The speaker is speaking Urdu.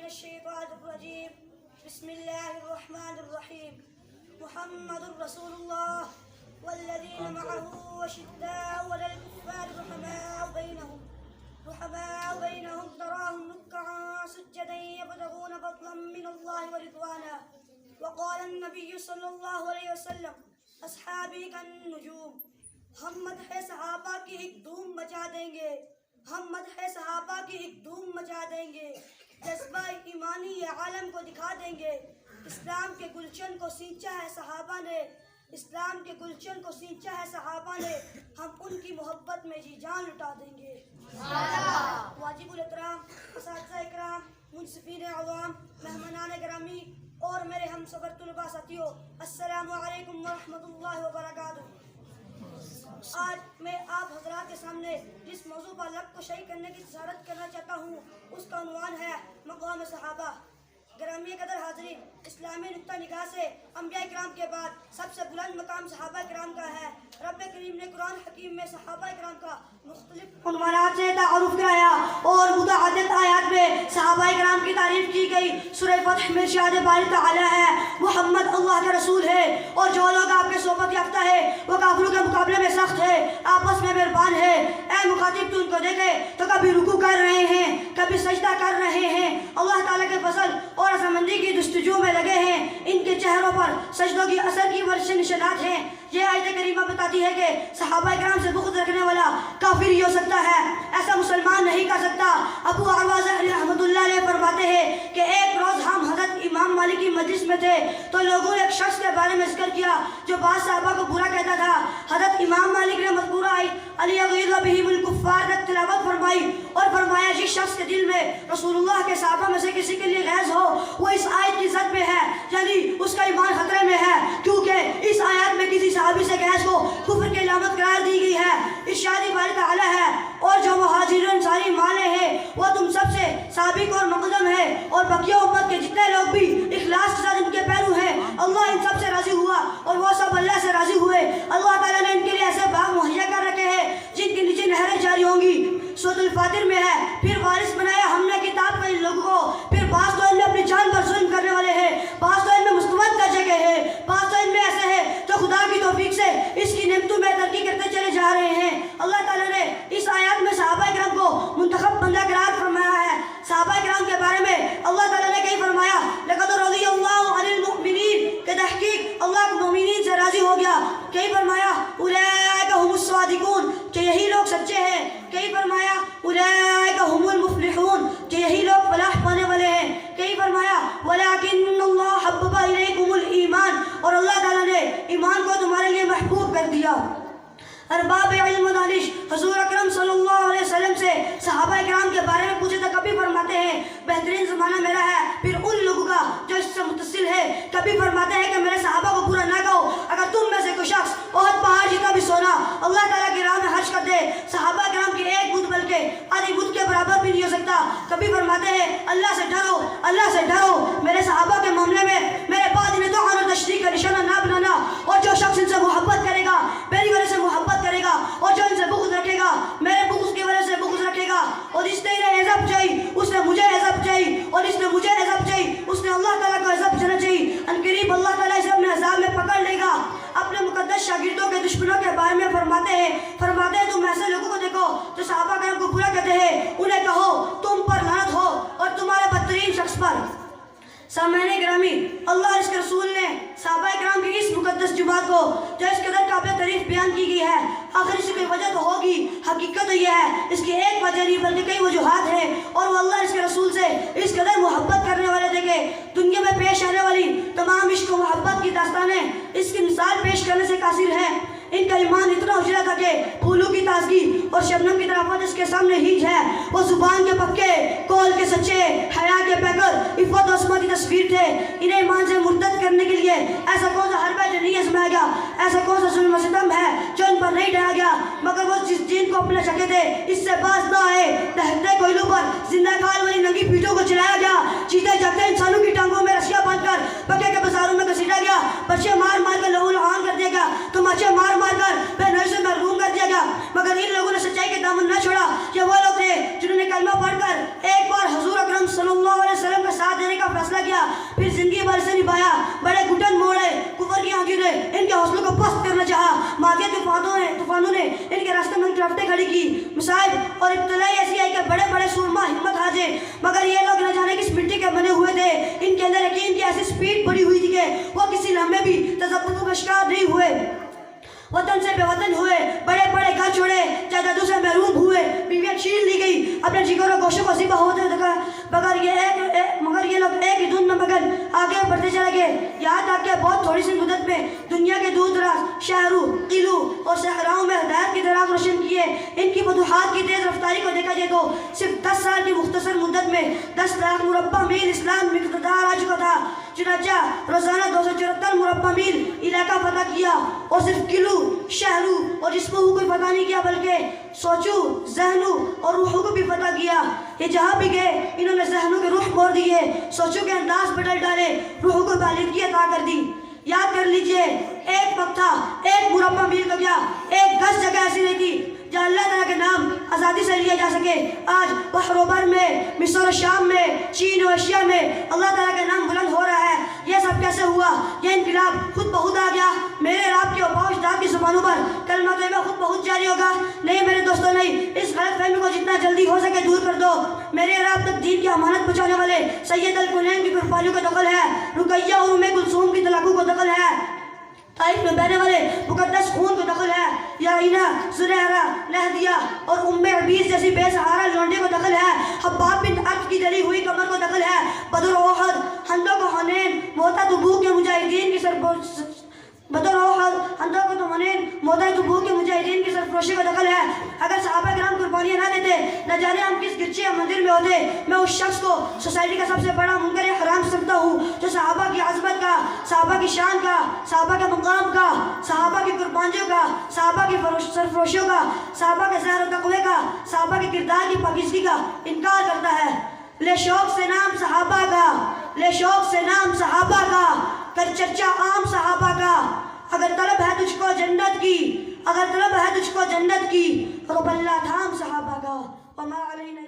الشيطان الرجيم بسم الله الرحمن الرحيم محمد رسول الله والذين معه أشداء على الكفار رحماء بينهم تراهم ركعا سجدا يبتغون فضلا من الله ورضوانا وقال النبي صلی اللہ علیہ وسلم اصحابی كالنجوم ہم مدح صحابہ کی ایک دھوم مچا دیں گے، ہم مدح صحابہ کی ایک دھوم مچا دیں گے، جذبہ ایمانی یہ عالم کو دکھا دیں گے۔ اسلام کے گلشن کو سینچا ہے صحابہ نے، اسلام کے گلشن کو سینچا ہے صحابہ نے، ہم ان کی محبت میں جی جان لٹا دیں گے۔ واجب الاحترام اساتذہ اکرام، منصفین عوام، مہمانان گرامی اور میرے ہم سفر طلباء ساتھیوں، السلام علیکم ورحمۃ اللہ وبرکاتہ۔ آج میں آپ حضرات کے سامنے جس موضوع پر لب کو شہی کرنے کی جسارت کرنا چاہتا ہوں اس کا عنوان ہے مقام صحابہ۔ گرامی قدر حاضرین، اسلامی نقطہ نگاہ سے انبیاء کرام کے بعد سب سے بلند مقام صحابہ کرام کا ہے۔ رب کریم نے قرآن حکیم میں صحابہ کرام کا مختلف عنوانات سے تعارف کرایا اور متعدد آیات میں صحابہ کرام کی تعریف کی گئی۔ سورہ فتح میں ارشاد باری تعالی ہے محمد اللہ کے رسول ہے اور جو لوگ آپ کے صحبت یافتہ ہے وہ کافروں کے مقابلے میں سخت ہے، آپس میں مہربان ہے۔ اے مخاطب تو ان کو دیکھے تو کبھی رکوع کر رہے ہیں، کبھی سجدہ کر رہے ہیں، اللہ تعالیٰ کے فضل اور رضامندی کی جستجو میں لگے ہیں۔ ان کے چہروں پر سجدوں کی اثر کی ورش نشانات ہیں۔ یہ آیت کریمہ بتاتی ہے کہ صحابہ کرام سے بغض رکھنے والا کافر ہی ہو سکتا ہے، ایسا مسلمان نہیں کر سکتا۔ ابو عروہ ظاہری رحمۃ اللہ علیہ فرماتے ہیں کہ ایک روز ہم حضرت امام مالک کی مجلس میں تھے تو لوگوں نے ایک شخص کے بارے میں ذکر کیا جو بعض صحابہ کو برا کہتا تھا۔ حضرت امام مالک نے مذکورہ آیت علی یغیظ بہم الکفار تک تلاوت فرمائی اور فرمایا جس شخص کے دل میں رسول اللہ کے صحابہ میں سے کسی کے لیے غیظ ہو وہ اس آیت کی زد میں ہے، یعنی اس کا ایمان خطرے میں ہے، کیونکہ اس آیات میں کسی صحابی سے غیظ کو کفر کی علامت قرار دی گئی ہے۔ ارشاد باری تعالی ہے اور جو مہاجرین انصاری مانے ہیں وہ تم سب سے سابق اور مقدم ہے اور بقیہ امت کے جتنے لوگ بھی اخلاص کے ساتھ ان کے پیرو ہیں، اللہ ان سب سے راضی ہوا اور وہ سب اللہ سے راضی ہوئے۔ اللہ تعالیٰ نے ان کے لیے ایسے باغ مہیا کر رکھے ہیں جن کے نیچے نہریں جاری ہوں گی۔ سورۃ الفاتر میں ہے پھر وارث بنایا ہم نے کتاب کا ان لوگوں کو، پھر بعض تو ان میں اپنی جان پر ظلم کرنے والے ہیں، بعض تو ان میں مستمد درجے کے ہیں، بعض تو ان میں ایسے ہیں جو خدا کی توفیق سے اس کی نعمتوں میں ترقی کرتے چلے جا رہے ہیں۔ اللہ تعالیٰ نے اس آیات میں صحابہ کرام کو منتخب بندہ قرار فرمایا ہے۔ صحابہ کرام کے بارے میں اللہ تعالیٰ نے کہیں فرمایا لقد رضی اللہ عن المؤمنین، کہ تحقیق اللہ مومنین سے راضی ہو گیا۔ کہیں فرمایا اولئک هم الصادقون، کہ یہی لوگ سچے ہیں۔ کہیں فرمایا اولئک هم المفلحون، کہ یہی لوگ فلاح پانے والے ہیں۔ کہیں فرمایا ولکن اللہ حبب الیکم الایمان، اور اللہ تعالیٰ نے ایمان کو تمہارے لیے محبوب کر دیا۔ ارباب علم و دانش حضور اکرم صلی اللہ علیہ وسلم سے صحابہ کرام کے بارے میں پوچھے تو کبھی فرماتے ہیں بہترین زمانہ میرا ہے پھر ان لوگوں کا جو اس سے متصل ہے۔ کبھی فرماتے ہیں کہ میرے صحابہ کو برا نہ کہو، اگر تم میں سے کوئی شخص احد پہاڑ جتنا بھی سونا اللہ تعالیٰ کی راہ میں خرچ کر دے، صحابہ کرام کی ایک بدھ بلکہ آدھی بدھ کے برابر بھی نہیں ہو سکتا۔ کبھی فرماتے ہیں اللہ سے ڈرو، اللہ سے ڈرو، میرے صحابہ کے معاملے میں میرے بعد انہیں توہین اور تشریح کا نشانہ نہ بنانا، اور جو شخص ان سے محبت کرے گا میری وجہ سے محبت کرے گا، اور جو ان سے بغض رکھے گا میرے بغض کی وجہ سے بغض رکھے گا، اور جس نے انہیں عذاب چاہیے اس نے مجھے عذاب چاہیے، اور جس نے مجھے عذاب چاہیے اس نے اللہ تعالیٰ کو عذاب چاہنا چاہیے۔ ان قریب اللہ تعالیٰ اسے اپنے عذاب میں پکڑ لے گا۔ اپنے مقدس شاگردوں کے دشمنوں کے بارے میں فرماتے ہیں تم ایسے لوگوں کو دیکھو جو صحابہ کرام کو برا کہتے ہیں، انہیں کہو تم پر لعنت ہو اور تمہارے بدترین شخص پر۔ سامعین گرامی، اللہ اور اس کے رسول نے صحابہ کرام کی اس مقدس جماعت کو جو اس قدر قابل تعریف بیان کی گئی ہے، آخر اس کی کوئی وجہ تو ہوگی، حقیقت تو یہ ہے اس کی ایک وجہ نہیں بلکہ کئی وجوہات ہیں، اور وہ اللہ اور اس کے رسول سے اس قدر محبت کرنے والے تھے کہ دنیا میں پیش آنے والی تمام عشق و محبت کی داستانیں اس کی مثال پیش کرنے سے قاصر ہیں۔ ان کا ایمان اتنا اجلا تھا کہ پھولوں کی تازگی اور شبنم کی طرافت اس کے سامنے ہیج ہے۔ وہ زبان کے پکے، قول کے سچے، حیا کے پیکر، عفت و عصمت کی تصویر تھے۔ انہیں ایمان سے مرتد کرنے کے لیے ایسا کون سا حربہ جو نہیں آزمایا گیا، ایسا کون سا ظلم و ستم ہے جو ان پر نہیں ڈالا گیا، مگر وہ جس دین کو اپنا چکے تھے اس سے باز نہ آئے۔ دہتے کوئلوں پر زندہ کال والی ننگی پیٹھوں کو چلایا گیا، چیتے جگتے انسانوں کی ٹانگوں میں رسیاں باندھ کر پکے کے بازاروں میں گھسیٹا گیا، بچے مار مار کر لہو لہان کر دیا گیا، تماچے مار مار کر بے نظر سے محروم کر دیا گیا، مگر ان لوگوں نے سچائی کے دامن نہ چھوڑا۔ یہ وہ لوگ تھے جنہوں نے کلمہ پڑھ کر ایک بار حضور اکرم صلی اللہ علیہ وسلم کے ساتھ فیصلہ کیا، پھر زندگی بھر سے نبھایا، بڑے گھٹن موڑے، کفر کی آنکھیں نے ان کے حوصلوں کو پست کرنا چاہا، مادیہ طوفانوں نے ان کے راستے میں رفتیں کھڑی کی، مصائب اور ابتلائی ایسی آئی کہ بڑے بڑے سورما ہمت حاجے، مگر یہ لوگ نہ جانے کس مٹی کے بنے ہوئے تھے، ان کے اندر یقین کی ایسی سپیڈ پڑی ہوئی تھی کہ وہ کسی لمحے بھی تذبذب کا شکار نہیں ہوئے، وطن سے بے وطن ہوئے، بڑے بڑے گھر چھوڑے، جائیدادوں سے محروم ہوئے، بیویاں چھین لی گئی، اپنے جگر و گوشوں کو ذبح ہوتے دیکھا، مگر یہ لوگ ایک ہی دھن میں مگن آگے بڑھتے چلے گئے، یہاں تک کہ بہت تھوڑی سی مدت میں دنیا کے دور دراز شہروں، قلعوں اور صحراؤں میں ہدایت کی چراغ روشن کیے۔ ان کی فتوحات کی تیز رفتاری کو دیکھا جائے تو صرف 10 سال کی مختصر مدت میں 10 لاکھ مربع میل اسلام میں اقتدار آ چکا تھا، چنانچہ روزانہ 274 مربع میل علاقہ فتح کیا، اور صرف قلعوں، شہروں اور جسموں کو فتح نہیں کیا بلکہ سوچوں، ذہنوں اور روحوں کو بھی فتح کیا۔ یہ جہاں بھی گئے انہوں نے ذہنوں کے روح موڑ دیے، سوچوں کے انداز بدل ڈالے، روحوں کو بالغگی عطا کر دی۔ یاد کر لیجئے، ایک وقت تھا، ایک مربع میل تو کیا، ایک گز جگہ ایسی نہیں تھی جہاں اللہ تعالیٰ کے نام آزادی سے لیا جا سکے۔ آج بحر و بر میں، مصر و شام میں، چین و ایشیا میں اللہ تعالیٰ کا نام بلند ہو رہا ہے۔ یہ سب کیسے ہوا؟ یہ انقلاب خود بخود آ گیا؟ میرے رب کے اباء و اجداد کی زبانوں پر کلمہ طیبہ خود بخود جاری ہوگا؟ نہیں میرے دوستوں، نہیں۔ اس غلط فہمی کو جتنا جلدی ہو سکے دور کر دو۔ میرے رب تک دین کی امانت پہنچانے والے سید الکونین کی قربانیوں کا دخل ہے، رقیہ اور ام کلثوم کی طلاقوں کو دخل ہے، طائف میں بہنے والے مقدس خون کو دخل ہے، یائینہ، زریرہ، نہدیہ اور ام عبیس جیسی بے سہارا لونڈے کو دخل ہے، حباب بن عرف کی جلی ہوئی کمر کو دخل ہے، بدر و احد، خندق و حنین، موتا تبوک کے مجاہدین کی سرفروشی کو دخل ہے۔ اگر صحابہ کرام قربانیاں نہ دیتے، نہ جانے ہم کس گرچے یا مندر میں ہوتے۔ میں اس شخص کو سوسائٹی کا سب سے بڑا منکر حرام سمجھتا ہوں جو صحابہ کی عظمت کا، صحابہ کی شان کا، صحابہ کے مقام کا، صحابہ کی قربانیوں کا، صحابہ کی سرفروشیوں کا، صحابہ کے زہر و تقوی کا، صحابہ کے کردار کی پاکیزگی کا انکار کرتا ہے۔ لے شوق سے نام صحابہ کا، لے شوق سے نام صحابہ کا، کر چرچا عام صحابہ کا۔ اگر طلب ہے تجھ کو جنت کی، اگر طلب ہے تجھ کو جنت کی، رب اللہ تھام صحابہ کا، وما علینا